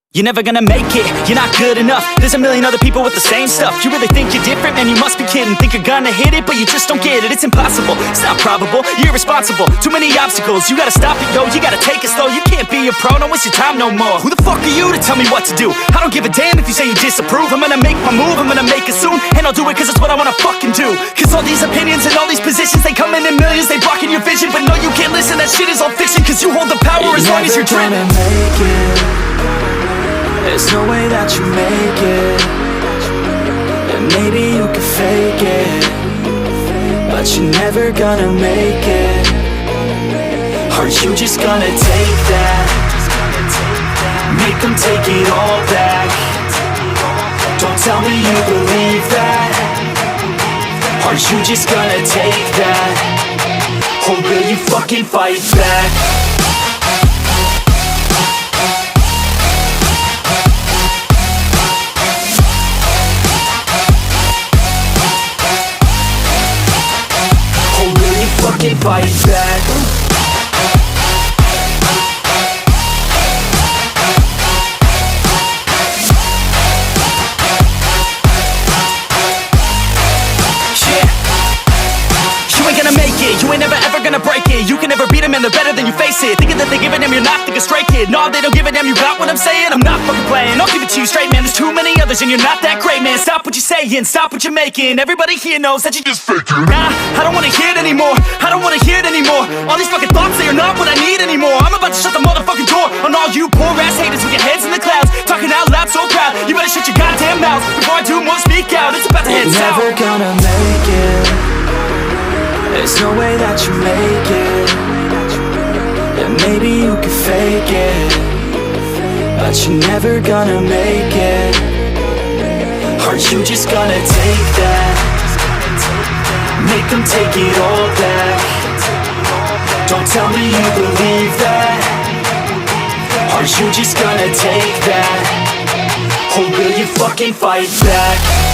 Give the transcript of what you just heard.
You're never gonna make it, you're not good enough. There's a million other people with the same stuff. You really think you're different? Man, you must be kidding. Think you're gonna hit it, but you just don't get it. It's impossible, it's not probable, you're irresponsible. Too many obstacles, you gotta stop it, yo. You gotta take it slow, you can't be a pro. Don't waste your time no more. Who the fuck are you to tell me what to do? I don't give a damn if you say you disapprove. I'm gonna make my move, I'm gonna make it soon. And I'll do it cause it's what I wanna fucking do. Cause all these opinions and all these positions, they come in millions, they blocking your vision. But no, you can't listen, that shit is all fiction. Cause you hold the power as long as you're driven. There's no way that you make it. And maybe you can fake it, but you're never gonna make it. Are you just gonna take that? Make them take it all back. Don't tell me you believe that. Are you just gonna take that? Or will you fucking fight back? Fucking fight back. You ain't gonna make it, you ain't never ever gonna break it. You can never beat them and they're better than you face it. Thinking that they give a damn, you're not thinking straight, kid. No, they don't give a damn, you got what I'm saying? I'm not fucking playing, I'll give it to you straight, man. There's too many others and you're not that great, man. Stop what you're saying, stop what you're making. Everybody here knows that you just faking. Nah, I don't wanna hear it anymore, I don't wanna hear it anymore. All these fucking thoughts, they are not what I need anymore. I'm about to shut the motherfucking door on all you poor ass haters with your heads in the clouds, talking out loud so proud. You better shut your goddamn mouth before I do more speak out. It's about to head south. Never gonna make it. There's no way that you make it. And maybe you can fake it, but you're never gonna make it. Are you just gonna take that? Make them take it all back. Don't tell me you believe that. Are you just gonna take that? Or will you fucking fight back?